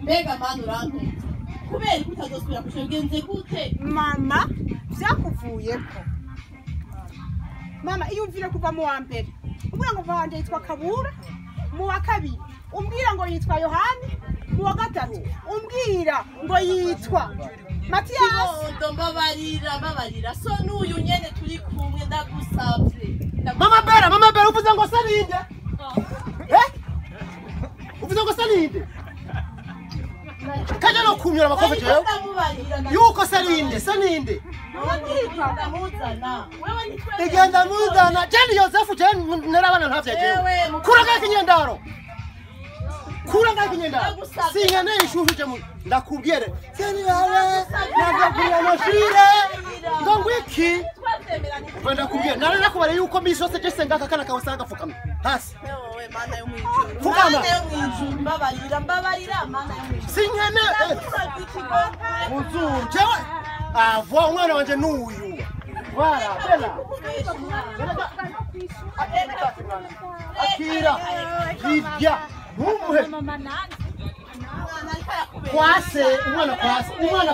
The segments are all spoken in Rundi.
mbega mana urantumye kubera ko utazosubira kushogenze gute mama vyakuvuyeko mama iyo umvire kuva mu wa mbere umbwira ngo vanje yitwa Kabura mu wa kabiri umbwira ngo yitwa Yohani mu wa gatatu umbwira ngo yitwa Matiyasi mbabarira so n'uyu nyene turi kumwe ndagusavye mama bera uvuze ngo salinde uvuze ngo salinde kaje no kumyura bakove jewe yuko salinde igenda muzana jeni Yosefu jeni narabana ntavye jewe kuraga kinyendaro sinyane ishuhuje mu ndakubwire seni bale nagakuya mashire ngwiki kwenda kubwira nari nakubare yuko misi yose jese ngaka kana kawasanga fukama hasi wewe mana yo mwijuru fukama mbabarira mana yo mwijuru sinyane muzuru jewe avo umwana wanje nuyu wara bela akira hibya Mumuhe kwase umwana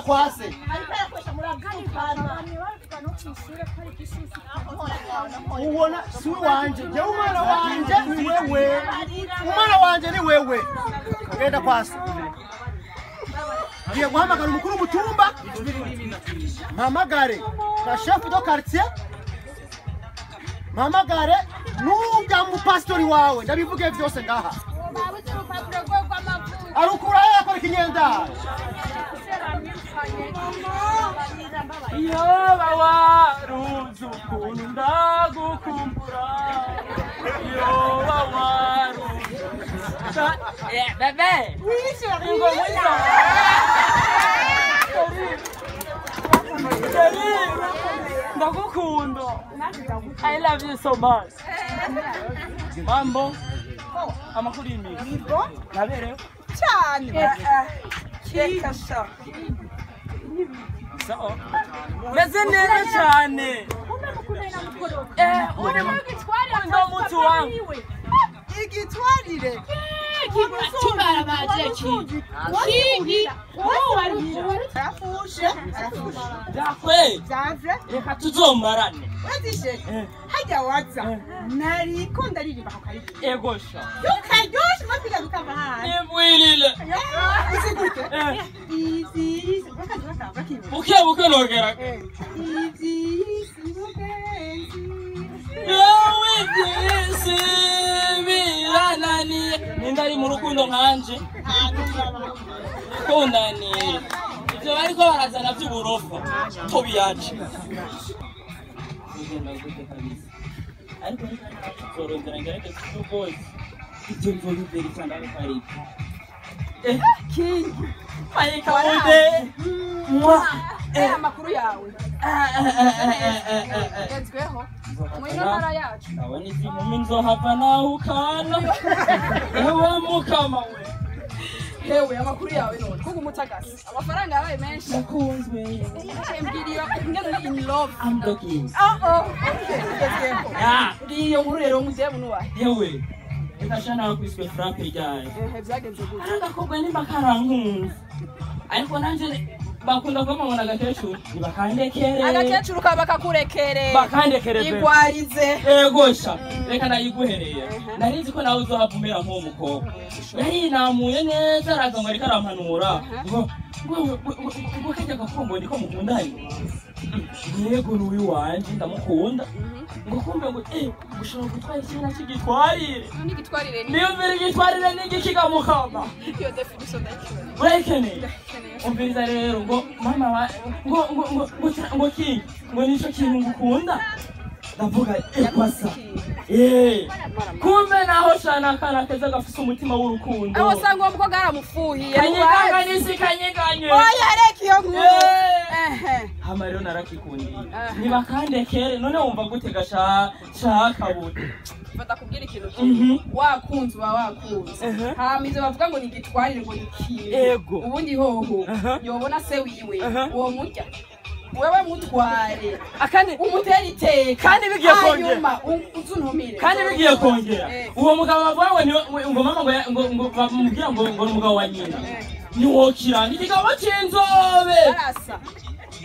kwase uwona si wanje je umwana wanje ni wewe ngenda kwase ngiye guhamagara umukuru w'umutumba mpamagare na chef de quartier mpamagare n'ujya mu pastori wawe ndabivuge byose ngaha arukura yakora kinyenda iyo bawaruzu kunda gukumbura iyo bawaruzu bebe ngo mwiza ndagukunda I love you so much mambo amakuru y'imizi naberewe cyane kikasha so meze neza cyane uri mu gitwarire ndo mutu wangu igitwarire kibabaje kingi arafushe dakwe zavye reka tuzomarane wazishe hajya waza nariko ndaririmba ko kari egosha yukaryoshe mapiga gukava hano imwirire usigute izi buke nogera izi yawigisi birananiye nindari mu rukundo nkanje kundaniye ibyo bariko barazana by'uburofa to biyaje ariko zorondera ngereke kuboy ibyo bivuga biri cyane ari kingi ayika ude amakuru yawe gezweho mwino mara yacu abone izi nkumi nzohava nawe ukana ewe mukama we hewe amakuru yawe none kuko umutagasi amafaranga yabaye menshi nakunzwe mbiriyo ngene in love I'm talking ngiyo nkuru rero mugiye munuwa yewe ndashana kwiswe Frank ryaye byagenze gute arangakobwa nimba karankunze ariko nanje bakunda kumubona agakecuru nibakandekere agakecuru kabakakurekere bakandekere igwarize egosha reka nayiguhereye narinzi ko nawe uzohavumera nk'uwo mukobwa yari namuye neza araza ngo ariko arampanura ngo kajya gakombo niko mukundanye yego n'uyu wanje ndamukunda ngo kumbe ngo gushobora gutwara ikintu cy'igitwarire n'igitwarire niyo mbere igitwarire n'igikigamukama iyo definition ndakibona urekeneye umviriza rero ngo mama wa ngo ki ngo nico kintu ngukunda ndavuga ekwasa kumbe naho shana kana keza gafise umutima w'urukundo aho sanga umko garamufuhiye kanyiganga nisi kanyiganye oya reka iyo nkuru hama rero narakikundiye nibakandekere none wumva gute gashaka bude fata kubwira ikintu kimwe wakunze wakunze hama ivyo bavuga ngo nigitwarire ngo nikiye ubundi hoho yobona se wiwe uwo murya wewe mutware akandi umutera iteka kandi bigiye kongera uzuntumire kandi bigiye kongera uwo mugabo bavuga ngo ngo mama ngo bamubwira ngo umugabo wa nyina ntiwokira n'ikigabo c'inzobe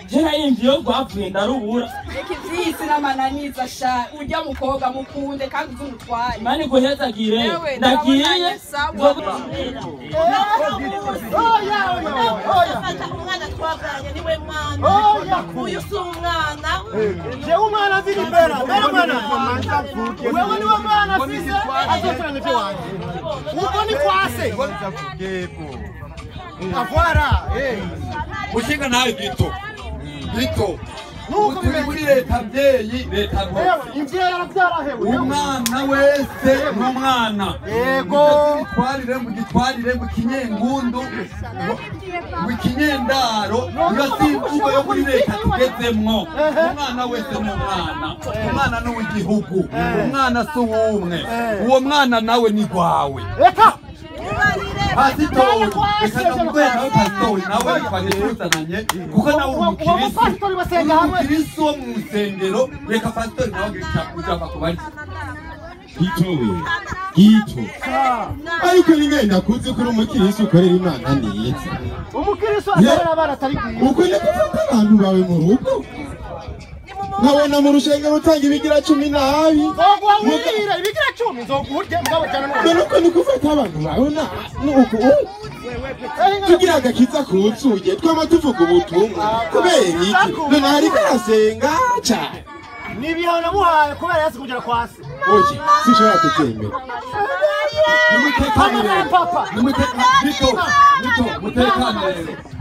jena yimviye rwavuye ndarubura reka ivyisi n'amananiza sha urya mukobwa mukunde kandi uzumutwaye mani guhezagire ndagiye fata umwana twabyaranye niwe mwana uyu si umwana jewe umwana ziri bera mwana wewe niwe mwana afise azoturanye cyo wanje uko ni kwase avara mushinga nawe gito nuko muri leta mbyeyi leta rwose imvye yaravyarahewe umwana wese n'umwana yego mugitwarire mu kinyengundu mu kinyendaro urasimbugo yo muri leta tugezemwo umwana wese umwana n'uw'igihugu umwana si uwumwe uwo mwana nawe ni gwawe pasitori reka ndamubwira nawe pasitori nawe twagezuzananye kuko nawe umukirisi wo mu nsengero reka pasitori nawe ujava kubarya gito ariko ingene nakuze kuri umukirisi ukorera imana neza umukirisi akorera abana atari kwiye uko ni gufata abantu bawe mu rugo nkabona mu rushengero utanga ibigira 10 nabi nzoguhurira ibigira 10 nzoguhurye mugabo cyane none uko ni gufata abantu bawe nuko tugira agakiza kuzuye twama tuvuga ubutumwa kubera iki none hari karasenga cyane nibihano muhaye kubera yasi kugera kwase oje sishobora kubyemera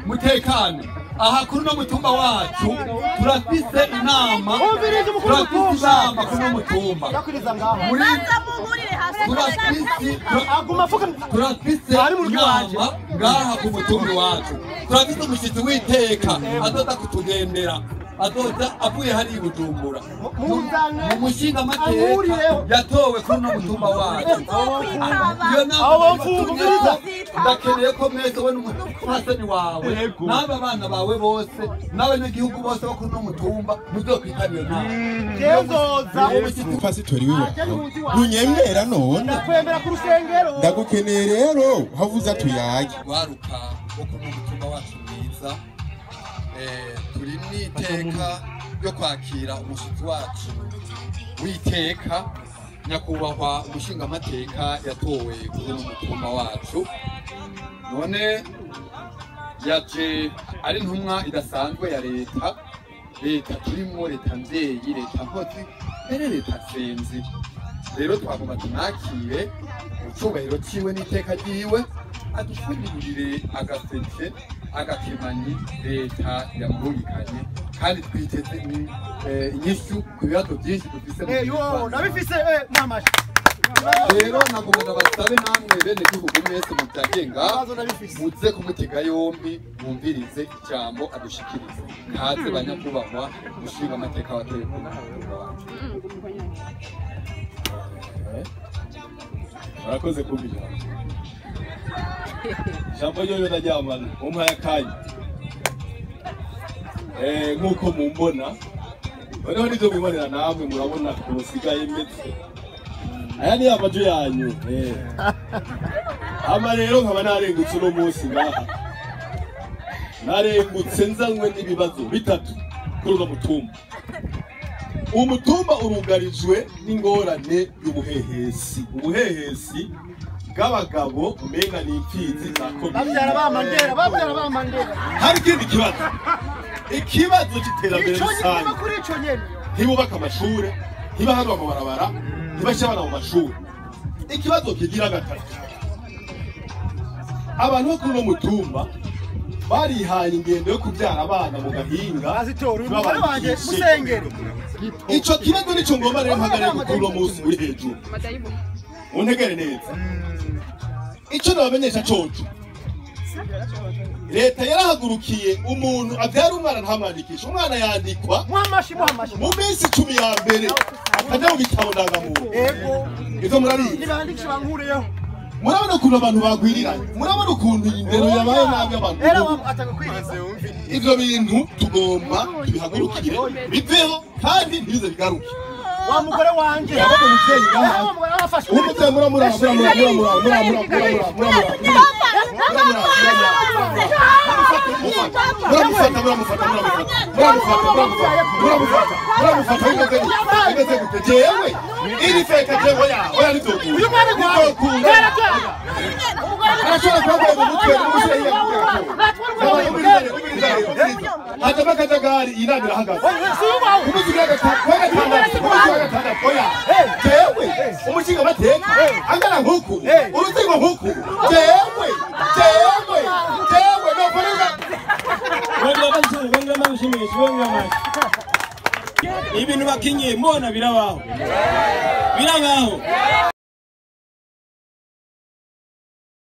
mutekane aha kuri no mutumba wacu turafise inama kuri no mutumba turafise inama ngaha ku mutumba wacu turafise umushyitsi w'iteka azoza kutugendera azoza avuye hari i Bujumbura umushinga amateka yatowe kuri no mutumba wacu iyo nama ndakeneye ko mwese we n'umupfasoni wawe n'aba bana bawe bose n'abanyagihugu bose bo kuri no mutumba muzokwitabira nama pasitori wiwe runyemera none ndakwemera ku rusengero ndagukeneye rero havuza tuyage waruka wo kuri no mutumba wacu mwiza turi n'iteka ryo kwakira umushyitsi wacu w'iteka nyakubahwa umushingamateka yatowe kuri umutumba wacu none yaje ari ntumwa idasanzwe ya leta turimo leta mbyeyi leta nkozi mbere leta senzi rero twagomba tunakire icyubahiro ciwe n'iteka ryiwe adufungurire agaseke agakemanyi leta yamurungikanye kandi twiteze inyishu ku bibazo byinshi dufise nabifise mamashi rero nagomba basabe namwe bene gihugu mwese mutagenga muze kumutega yombi mwumvirize ijambo adushikirize kaze banyakubahwa mushinga amateka watoye ku mutumba wacu murakoze kumvira ijambo ryo ndaryamana umuhaye akanya nk'uko mumbona noneho nibyo mwibonera namwe murabona ukuntu usigaye meze aya ni amaju yanyu ama rero nkaba narengutse uno munsi ngaha narengutse nzanywe n'ibibazo bitatu kuri uno mutumba umutumba urugarijwe n'ingorane y'ubuhehesi ubuhehesi bw'abagabo umenga n'imfizi za komine babyara bamandera hari ikindi ikibazo cy'iterambere rusange ntibubaka amashure ntibahanwa amabarabara ntibashyira abana mu mashuri ikibazo kigira gatatu abantu bo kuri uno mutumba barihaye ingendo yo kubyara abana mu gahinga ico kibazo nico ngomba rero mpagarare kuri uno munsi uri hejuru untegere neza ico nabamenyesha coco leta yarahagurukiye umuntu abyara umwana ntamwandikisha umwana yandikwa mu minsi 10 ya mbere akajya mu bitabo ndangamuntu ivyo murabizi murabona ukuntu abantu bagwiriranye murabona ukuntu indero yabaye nabi abantu ivyo bintu tugomba tubihagurukire biveho kandi ntibize bigaruke wa mugore wanje yabona umuvyeyi ngaha umuvyeyi muramura ibintu bakinye mbona birabaho